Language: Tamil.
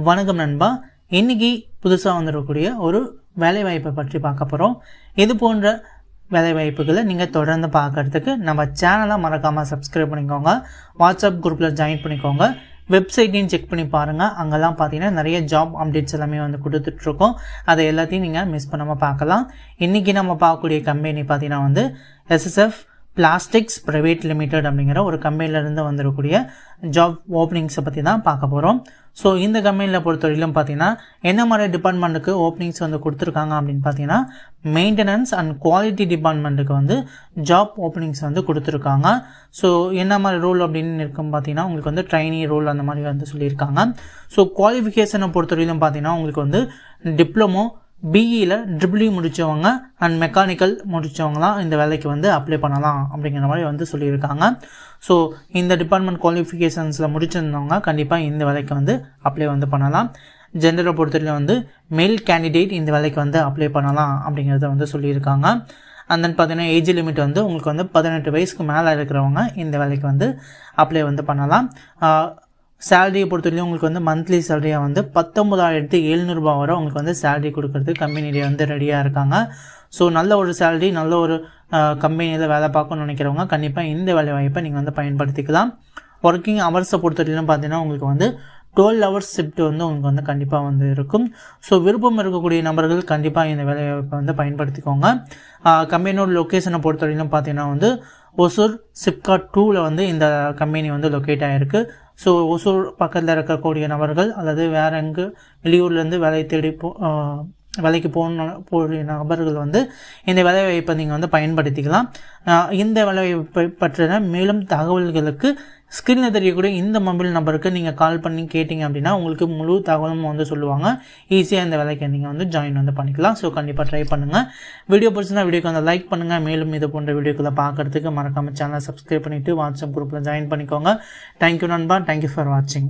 வணக்கம் நண்பா. இன்னைக்கு புதுசாக வந்துடக்கூடிய ஒரு வேலைவாய்ப்பை பற்றி பார்க்க போகிறோம். இது போன்ற வேலைவாய்ப்புகளை நீங்கள் தொடர்ந்து பார்க்கறதுக்கு நம்ம சேனலை மறக்காமல் சப்ஸ்கிரைப் பண்ணிக்கோங்க. வாட்ஸ்அப் குரூப்பில் ஜாயின் பண்ணிக்கோங்க. வெப்சைட்டையும் செக் பண்ணி பாருங்கள். அங்கெல்லாம் பார்த்தீங்கன்னா நிறைய ஜாப் அப்டேட்ஸ் எல்லாமே வந்து கொடுத்துட்ருக்கோம். அதை எல்லாத்தையும் நீங்கள் மிஸ் பண்ணாமல் பார்க்கலாம். இன்றைக்கி நம்ம பார்க்கக்கூடிய கம்பெனி பார்த்தீங்கன்னா வந்து SSF பிளாஸ்டிக்ஸ் Pvt Ltd அப்படிங்கிற ஒரு கம்பெனிலேருந்து வந்துடக்கூடிய ஜாப் ஓப்பனிங்ஸை பற்றி தான் பார்க்க போகிறோம். ஸோ இந்த கம்பெனியில் பொறுத்தவரையிலும் பார்த்தீங்கன்னா என்ன மாதிரி டிபார்ட்மெண்ட்டுக்கு ஓப்பனிங்ஸ் வந்து கொடுத்துருக்காங்க அப்படின்னு பார்த்தீங்கன்னா மெயின்டெனன்ஸ் அண்ட் குவாலிட்டி டிபார்ட்மெண்ட்டுக்கு வந்து ஜாப் ஓப்பனிங்ஸ் வந்து கொடுத்துருக்காங்க. ஸோ என்ன மாதிரி ரோல் அப்படின்னு இருக்கும் பார்த்தீங்கன்னா உங்களுக்கு வந்து ட்ரைனி ரோல் அந்த மாதிரி வந்து சொல்லியிருக்காங்க. ஸோ குவாலிஃபிகேஷனை பொறுத்தவரையிலும் பார்த்தீங்கன்னா உங்களுக்கு வந்து டிப்ளமோ பிஇயில் Pvt முடித்தவங்க அண்ட் மெக்கானிக்கல் முடித்தவங்களாம் இந்த வேலைக்கு வந்து அப்ளை பண்ணலாம் அப்படிங்கிற மாதிரி வந்து சொல்லியிருக்காங்க. ஸோ இந்த டிபார்ட்மெண்ட் குவாலிஃபிகேஷன்ஸில் முடிச்சிருந்தவங்க கண்டிப்பாக இந்த வேலைக்கு வந்து அப்ளை வந்து பண்ணலாம். ஜெண்டரை பொறுத்தவரையில் வந்து மேல் கேண்டிடேட் இந்த வேலைக்கு வந்து அப்ளை பண்ணலாம் அப்படிங்கிறத வந்து சொல்லியிருக்காங்க. அண்ட் தென் பார்த்தீங்கன்னா ஏஜ் லிமிட் வந்து உங்களுக்கு வந்து 18 வயசுக்கு மேலே இருக்கிறவங்க இந்த வேலைக்கு வந்து அப்ளை வந்து பண்ணலாம். சேலரியை பொறுத்தவரைக்கும் உங்களுக்கு வந்து மந்த்லி சேலரியாக வந்து 19,700 ரூபா வரை உங்களுக்கு வந்து சேலரி கொடுக்கறதுக்கு கம்பெனிலேயே வந்து ரெடியாக இருக்காங்க. ஸோ நல்ல ஒரு சேலரி, நல்ல ஒரு கம்பெனியில் வேலை பார்க்கணும்னு நினைக்கிறவங்க கண்டிப்பாக இந்த வேலை வாய்ப்பை நீங்கள் வந்து பயன்படுத்திக்கலாம். ஒர்க்கிங் ஹவர்ஸை பொறுத்தவரையிலும் பார்த்தீங்கன்னா உங்களுக்கு வந்து 12 ஹவர்ஸ் ஷிஃப்ட் வந்து உங்களுக்கு வந்து கண்டிப்பாக வந்து இருக்கும். ஸோ விருப்பம் இருக்கக்கூடிய நபர்கள் கண்டிப்பாக இந்த வேலைவாய்ப்பை வந்து பயன்படுத்திக்கோங்க. கம்பெனியோட லொக்கேஷனை பொறுத்தவரையிலும் பார்த்தீங்கன்னா வந்து ஒசூர் சிப்காட் 2ல் வந்து இந்த கம்பெனி வந்து லொக்கேட் ஆகிருக்கு. ஸோ ஒசூர் பக்கத்தில் இருக்கக்கூடிய நபர்கள் அல்லது வேறு எங்கே வெளியூர்லேருந்து வேலைக்கு போகிற நபர்கள் வந்து இந்த வேலைவாய்ப்பை நீங்கள் வந்து பயன்படுத்திக்கலாம். இந்த வேலைவாய்ப்பை பற்றின மேலும் தகவல்களுக்கு ஸ்க்ரீனில் தெரியக்கூடிய இந்த மொபைல் நம்பருக்கு நீங்கள் கால் பண்ணி கேட்டிங்க அப்படின்னா உங்களுக்கு முழு தகவலும் வந்து சொல்லுவாங்க. ஈஸியாக இந்த வேலைக்கு நீங்கள் வந்து ஜாயின் வந்து பண்ணிக்கலாம். ஸோ கண்டிப்பாக ட்ரை பண்ணுங்கள். வீடியோ பிடிச்சிருந்தா வீடியோக்கு வந்து லைக் பண்ணுங்கள். மேலும் இது போன்ற வீடியோக்களை பார்க்குறதுக்கு மறக்காமல் சேனலை சப்ஸ்கிரைப் பண்ணிவிட்டு வாட்ஸ்அப் குரூப்பில் ஜாயின் பண்ணிக்கோங்க. தேங்க்யூ நண்பா. தேங்க்யூ ஃபார் வாட்சிங்.